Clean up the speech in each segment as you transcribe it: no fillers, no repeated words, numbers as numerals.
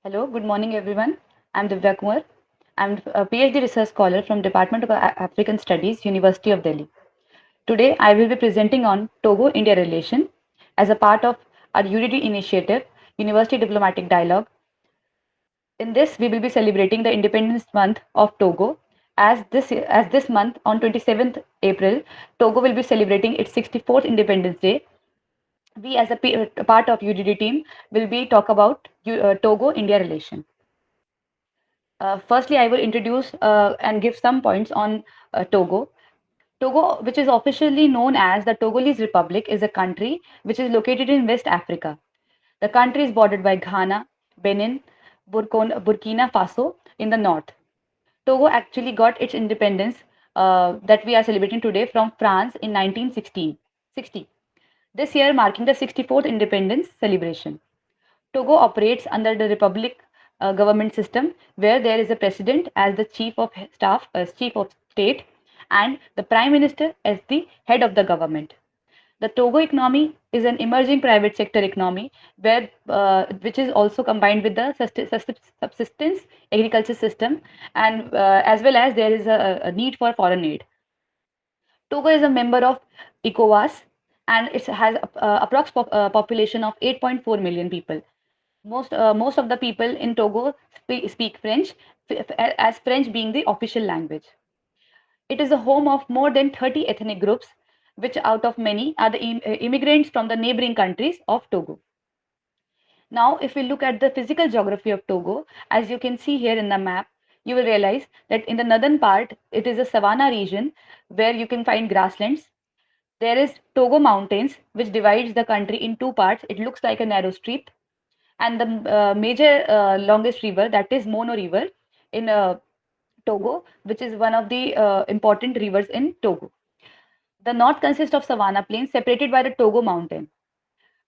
Hello, good morning everyone. I'm Divya. I'm a PhD research scholar from Department of African Studies, University of Delhi. Today I will be presenting on Togo-India relation as a part of our UDD initiative, University Diplomatic Dialogue. In this, we will be celebrating the Independence Month of Togo. As this month, on 27th April, Togo will be celebrating its 64th Independence Day. We, as a part of UDD team, will be talk about Togo-India relation. Firstly, I will introduce and give some points on Togo. Togo, which is officially known as the Togolese Republic, is a country which is located in West Africa. The country is bordered by Ghana, Benin, Burkina Faso in the north. Togo actually got its independence that we are celebrating today from France in 1916. 60. This year marking the 64th independence celebration. Togo operates under the republic government system where there is a president as the chief of staff, chief of state, and the prime minister as the head of the government. The Togo economy is an emerging private sector economy where which is also combined with the subsistence agriculture system, and as well as there is a need for foreign aid. Togo is a member of ECOWAS and it has approx population of 8.4 million people. Most of the people in Togo speak French, as French being the official language. It is the home of more than 30 ethnic groups, which out of many are the immigrants from the neighboring countries of Togo. Now, if we look at the physical geography of Togo, as you can see here in the map, you will realize that in the northern part, it is a savanna region where you can find grasslands. There is Togo Mountains, which divides the country in two parts. It looks like a narrow strip, and the major longest river, that is Mono River in Togo, which is one of the important rivers in Togo. The north consists of savanna plains separated by the Togo mountain.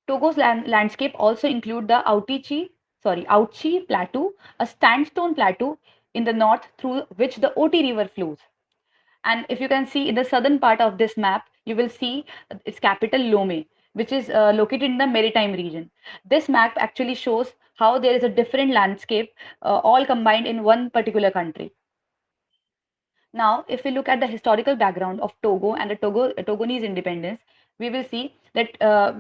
Togo's landscape also include the Auchi Plateau, a sandstone plateau in the north through which the Oti River flows. And if you can see in the southern part of this map, you will see its capital Lome, which is located in the maritime region. This map actually shows how there is a different landscape all combined in one particular country. Now, if we look at the historical background of Togo and the Togolese independence, we will see that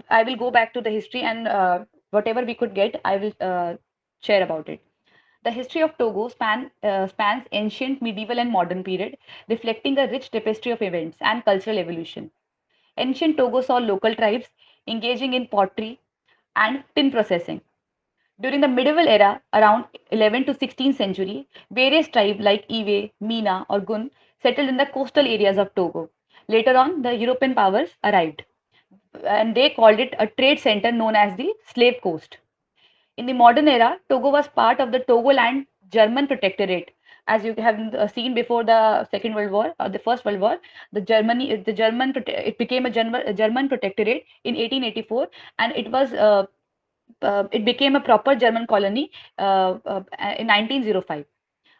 I will go back to the history and whatever we could get, I will share about it. The history of Togo spans ancient, medieval, and modern period, reflecting a rich tapestry of events and cultural evolution. Ancient Togo saw local tribes engaging in pottery and tin processing. During the medieval era, around 11th to 16th century, various tribes like Iwe, Mina, or Gun settled in the coastal areas of Togo. Later on, the European powers arrived, and they called it a trade center known as the Slave Coast. In the modern era, Togo was part of the Togoland German protectorate. As you have seen before the Second World War or the First World War, it became a German protectorate in 1884, and it became a proper German colony in 1905.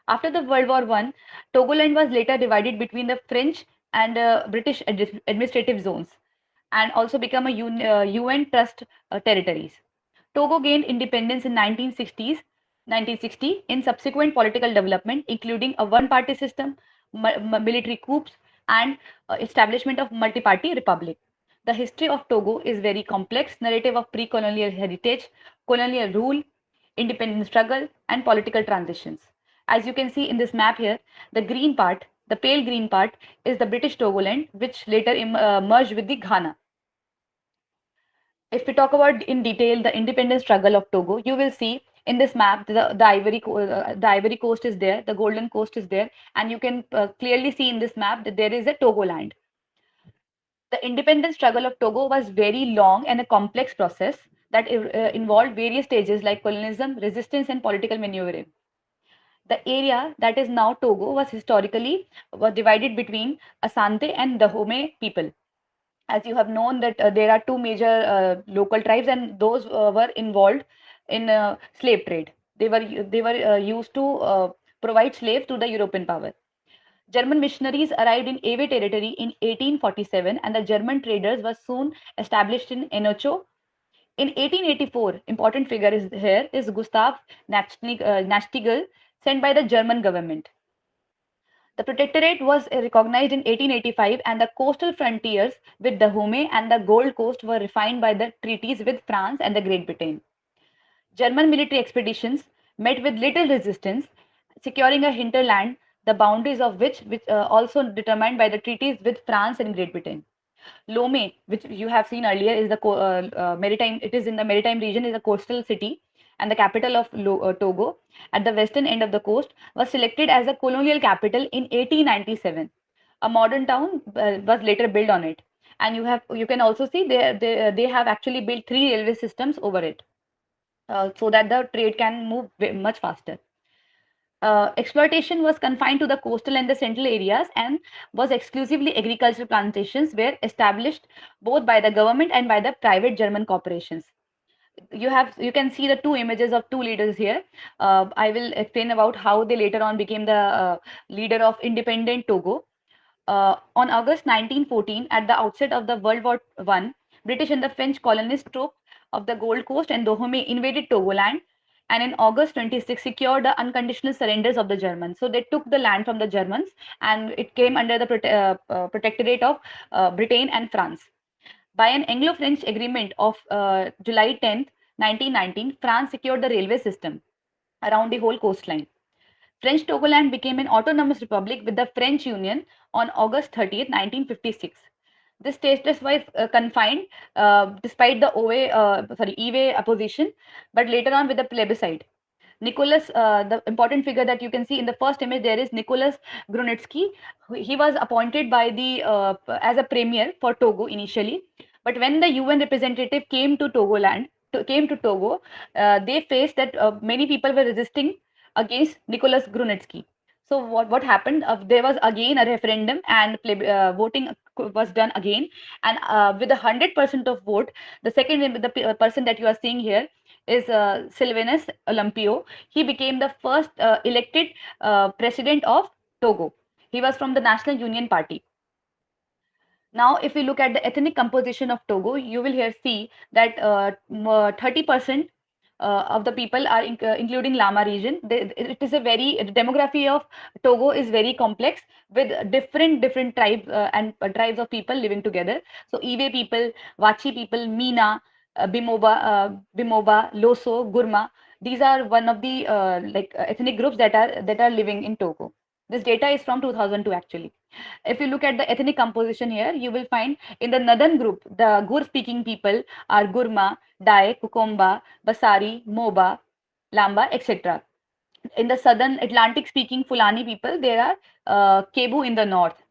After the World War I, Togoland was later divided between the French and British administrative zones and also become a UN trust territories. Togo gained independence in 1960 in subsequent political development, including a one-party system, military coups, and establishment of multi-party republic. The history of Togo is very complex narrative of pre-colonial heritage, colonial rule, independence struggle, and political transitions. As you can see in this map here, the green part, the pale green part, is the British Togoland, which later merged with the Ghana. If we talk about in detail the independence struggle of Togo, you will see in this map the Ivory Coast is there, the Golden Coast is there, and you can clearly see in this map that there is a Togoland. The independence struggle of Togo was very long and a complex process that involved various stages like colonialism, resistance, and political maneuvering. The area that is now Togo was divided between Asante and Dahomey people. As you have known that there are two major local tribes, and those were involved in slave trade. They were used to provide slaves to the European power. German missionaries arrived in Ewe territory in 1847, and the German traders were soon established in Enocho, In 1884, important figure is here is Gustav Nachtigal, sent by the German government. The protectorate was recognized in 1885, and the coastal frontiers with Dahomey and the Gold Coast were refined by the treaties with France and the Great Britain. German military expeditions met with little resistance, securing a hinterland, the boundaries of which also determined by the treaties with France and Great Britain. Lome, which you have seen earlier, is the maritime. It is in the maritime region, is a coastal city, and the capital of Togo, at the western end of the coast, was selected as a colonial capital in 1897. A modern town was later built on it, and you can also see they have actually built three railway systems over it, so that the trade can move much faster. Exploitation was confined to the coastal and the central areas, and was exclusively agricultural plantations were established both by the government and by the private German corporations. You can see the two images of two leaders here. I will explain about how they later on became the leader of independent Togo. On August 1914, at the outset of the World War I, British and the French colonist troops of the Gold Coast and Dahomey invaded Togoland, and in August 26 secured the unconditional surrenders of the Germans. So they took the land from the Germans, and it came under the protectorate of Britain and France. By an Anglo-French agreement of July 10th, 1919, France secured the railway system around the whole coastline. French Togoland became an autonomous republic with the French Union on August 30th, 1956. This status was confined despite the EVA opposition, but later on with the plebiscite. Nicholas, the important figure that you can see in the first image there is Nicholas Grunitsky. He was appointed by the as a premier for Togo initially, but when the UN representative came to Togo, they faced that many people were resisting against Nicholas Grunitsky. So what happened? There was again a referendum, and voting was done again, and with 100% of vote, the person that you are seeing here is Sylvanus Olympio. He became the first elected president of Togo. He was from the National Union Party. Now, if we look at the ethnic composition of Togo, you will here see that 30% of the people are including Lama region. It is a the demography of Togo is very complex, with different tribes and tribes of people living together. So Iwe people, Wachi people, Mina, Bimoba, Loso, Gurma. These are one of the ethnic groups that are living in Togo. This data is from 2002 actually. If you look at the ethnic composition here, you will find in the northern group, the Gur speaking people are Gurma, Dai, Kukomba, Basari, Moba, Lamba, etc. In the southern Atlantic speaking Fulani people, there are Kebu in the north.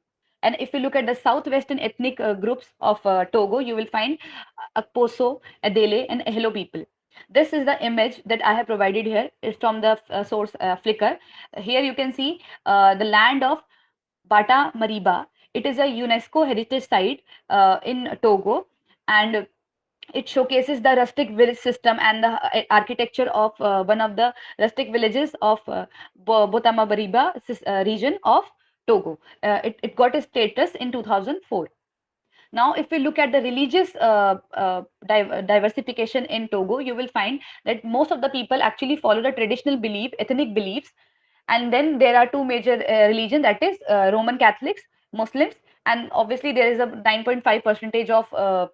And if you look at the southwestern ethnic groups of Togo, you will find Akposo, Adele, and Ehelo people. This is the image that I have provided here. It's from the source Flickr. Here you can see the land of Bata Mariba. It is a UNESCO heritage site in Togo, and it showcases the rustic village system and the architecture of one of the rustic villages of Botama Bariba region of Togo. It got a status in 2004. Now, if we look at the religious diversification in Togo, you will find that most of the people actually follow the traditional ethnic beliefs, and then there are two major religions, that is Roman Catholics, Muslims, and obviously there is a 9.5 percentage of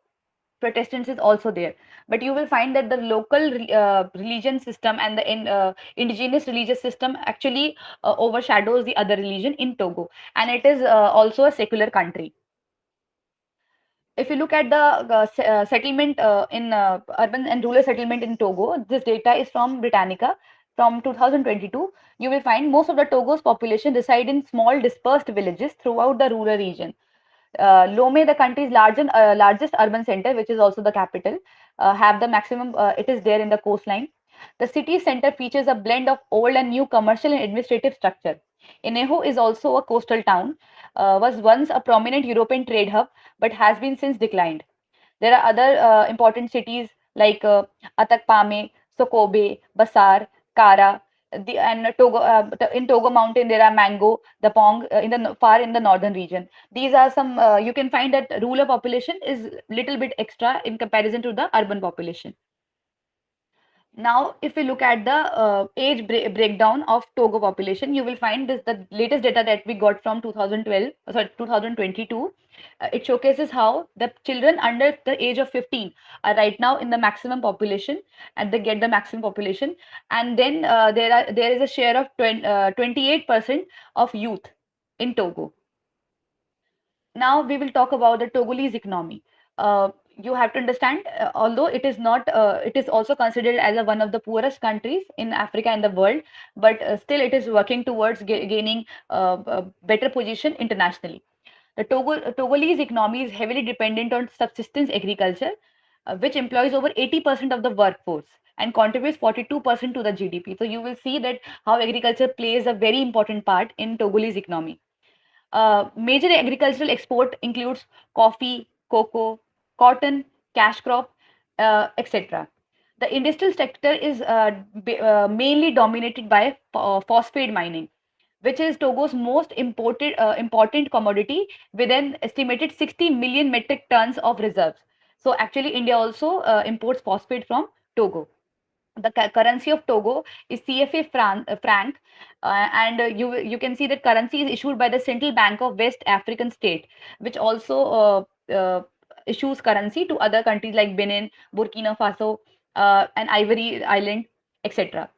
Protestants is also there. But you will find that the local religion system and the indigenous religious system actually overshadows the other religion in Togo, and it is also a secular country. If you look at the settlement in urban and rural settlement in Togo, this data is from Britannica from 2022. You will find most of the Togo's population reside in small dispersed villages throughout the rural region. Lome, the country's largest urban center, which is also the capital, have the maximum. It is there in the coastline. The city center features a blend of old and new commercial and administrative structure. Ineho is also a coastal town, was once a prominent European trade hub, but has been since declined. There are other important cities like Atakpame, Sokobe, Basar, Kara, The and Togo in Togo Mountain there are mango, the pong in the far in the northern region. These are some you can find that rural population is little bit extra in comparison to the urban population. Now, if we look at the age breakdown of Togo population, you will find this the latest data that we got from 2012, sorry, 2022. It showcases how the children under the age of 15 are right now in the maximum population, and they get the maximum population. And then there is a share of 28% of youth in Togo. Now we will talk about the Togolese economy. You have to understand, although it is not, it is also considered as one of the poorest countries in Africa and the world, but still it is working towards gaining a better position internationally. The Togolese economy is heavily dependent on subsistence agriculture, which employs over 80% of the workforce and contributes 42% to the GDP. So you will see that how agriculture plays a very important part in Togolese economy. Major agricultural export includes coffee, cocoa, cotton, cash crop, etc. The industrial sector is mainly dominated by phosphate mining, which is Togo's most important commodity with an estimated 60 million metric tons of reserves. So actually, India also imports phosphate from Togo. The currency of Togo is CFA franc, and you can see that currency is issued by the Central Bank of West African State, which also issues currency to other countries like Benin, Burkina Faso, and Ivory Island, etc.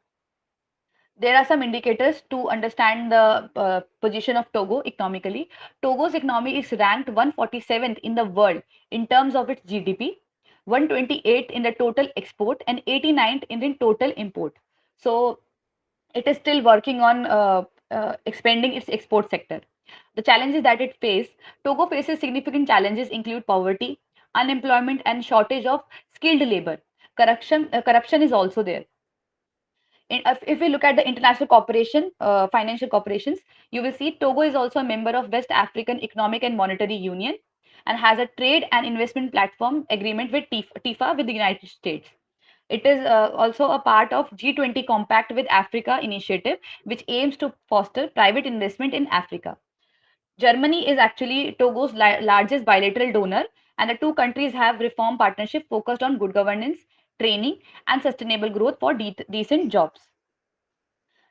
There are some indicators to understand the position of Togo economically. Togo's economy is ranked 147th in the world in terms of its GDP, 128 in the total export, and 89th in the total import. So it is still working on expanding its export sector. The challenges that it faces, Togo faces significant challenges include poverty, unemployment, and shortage of skilled labor. Corruption is also there. If we look at the international cooperation, financial corporations, you will see Togo is also a member of West African Economic and Monetary Union and has a trade and investment platform agreement with TIFA with the United States. It is also a part of G20 Compact with Africa initiative, which aims to foster private investment in Africa. Germany is actually Togo's largest bilateral donor, and the two countries have reform partnership focused on good governance, training, and sustainable growth for decent jobs.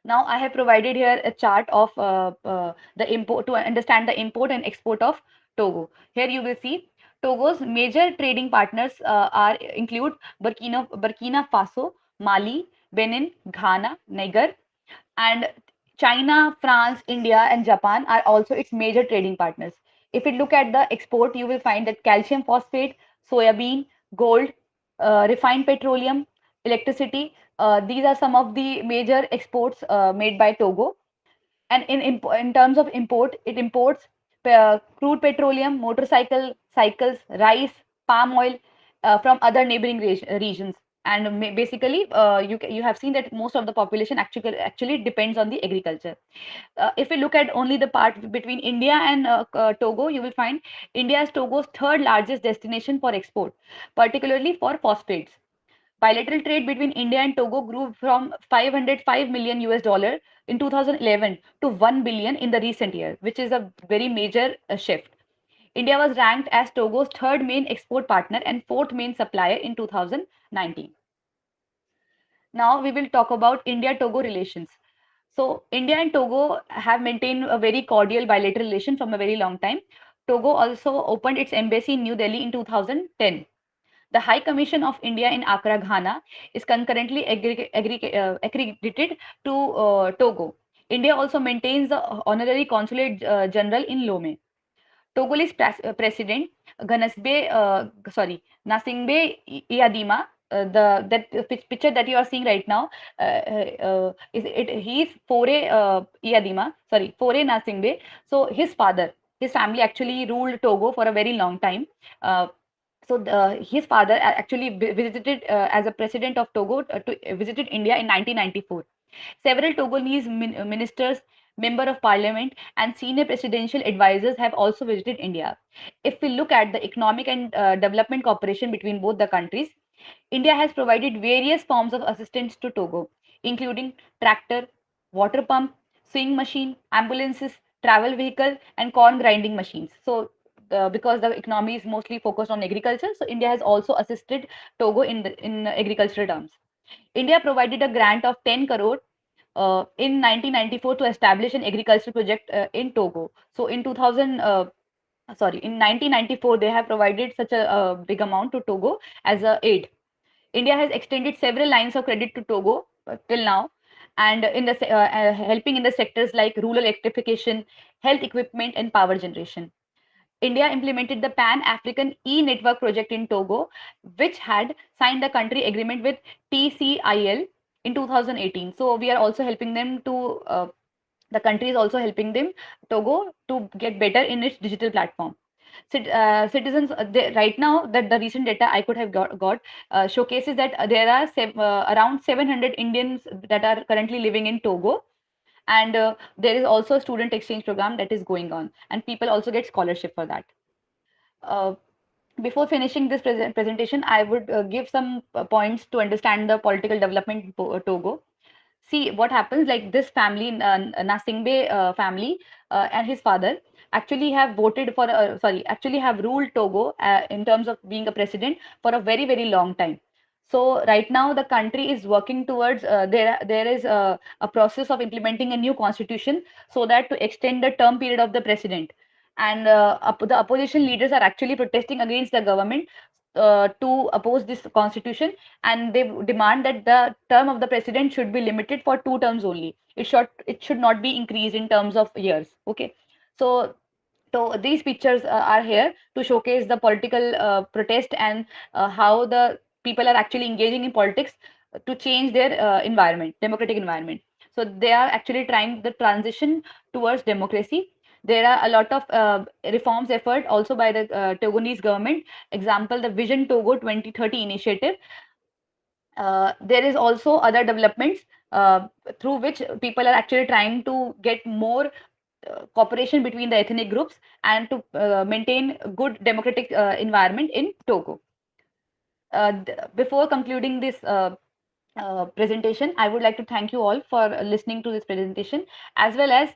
Now I have provided here a chart of the import to understand the import and export of Togo. Here you will see Togo's major trading partners are include Burkina Faso, Mali, Benin, Ghana, Niger, and China, France, India, and Japan are also its major trading partners. If you look at the export, you will find that calcium phosphate, soybean, gold, refined petroleum, electricity. These are some of the major exports made by Togo. And in terms of import, it imports crude petroleum, motorcycle cycles, rice, palm oil from other neighboring regions. And basically, you have seen that most of the population actually depends on the agriculture. If we look at only the part between India and Togo, you will find India is Togo's third largest destination for export, particularly for phosphates. Bilateral trade between India and Togo grew from 505 million US dollar in 2011 to 1 billion in the recent year, which is a very major shift. India was ranked as Togo's third main export partner and fourth main supplier in 2019. Now we will talk about India-Togo relations. So India and Togo have maintained a very cordial bilateral relation from a very long time. Togo also opened its embassy in New Delhi in 2010. The High Commission of India in Accra, Ghana is concurrently accredited to Togo. India also maintains the honorary consulate general in Lome. Togolese president Ganasbe, Nasingbe Iyadima, the that picture that you are seeing right now, he is Fore Iyadima, sorry, Fore Nasingbe. So his family actually ruled Togo for a very long time. His father actually visited as a president of Togo visited India in 1994. Several Togolese ministers, member of parliament, and senior presidential advisors have also visited India. If we look at the economic and development cooperation between both the countries, India has provided various forms of assistance to Togo, including tractor, water pump, sewing machine, ambulances, travel vehicle, and corn grinding machines. So, because the economy is mostly focused on agriculture, so India has also assisted Togo in agricultural terms. India provided a grant of 10 crore in 1994 to establish an agricultural project in Togo. So in 2000, sorry, in 1994 they have provided such a big amount to Togo as a aid. India has extended several lines of credit to Togo till now, and helping in the sectors like rural electrification, health equipment, and power generation. India implemented the Pan African E Network project in Togo, which had signed the country agreement with TCIL in 2018. So we are also helping them to, the country is also helping them, Togo, to get better in its digital platform. Citizens, right now, that the recent data I could have got showcases that there are around 700 Indians that are currently living in Togo, and there is also a student exchange program that is going on, and people also get scholarship for that. uh, Before finishing this presentation, I would give some points to understand the political development in Togo. See what happens, like this family, Nasingbe family, and his father actually have voted for, sorry, actually have ruled Togo in terms of being a president for a very, very long time. So right now the country is working towards, there is a process of implementing a new constitution so that to extend the term period of the president. And the opposition leaders are actually protesting against the government to oppose this constitution, and they demand that the term of the president should be limited for 2 terms only. It should not be increased in terms of years. Okay, so these pictures are here to showcase the political protest, and how the people are actually engaging in politics to change their environment, democratic environment. So they are actually trying the transition towards democracy. There are a lot of reforms effort also by the Togolese government. Example, the Vision Togo 2030 initiative. There is also other developments through which people are actually trying to get more cooperation between the ethnic groups, and to maintain good democratic environment in Togo. Before concluding this presentation, I would like to thank you all for listening to this presentation, as well as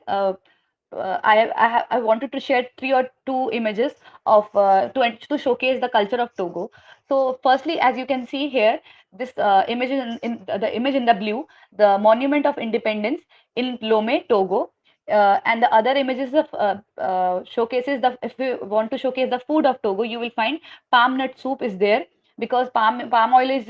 I wanted to share three or two images of to showcase the culture of Togo. So, firstly, as you can see here, this image in the image in the blue, the Monument of Independence in Lome, Togo. And the other images of showcases the, if you want to showcase the food of Togo, you will find palm nut soup is there, because palm oil is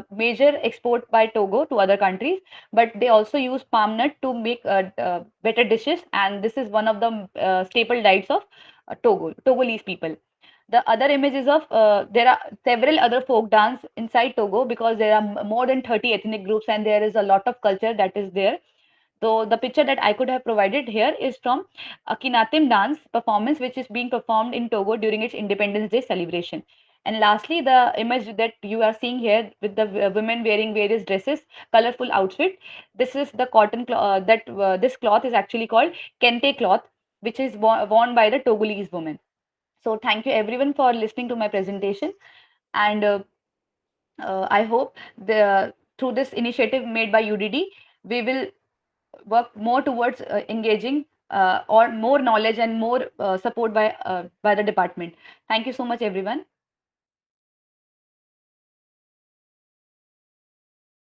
major export by Togo to other countries, but they also use palm nut to make better dishes, and this is one of the staple diets of Togolese people. The other images of, there are several other folk dance inside Togo, because there are more than 30 ethnic groups, and there is a lot of culture that is there. So the picture that I could have provided here is from a Kinatim dance performance, which is being performed in Togo during its Independence Day celebration. And lastly, the image that you are seeing here with the women wearing various dresses, colorful outfit. This is the cotton cloth, this cloth is actually called kente cloth, which is worn by the Togolese women. So thank you everyone for listening to my presentation, and I hope through this initiative made by UDD, we will work more towards engaging or more knowledge and more support by the department. Thank you so much, everyone.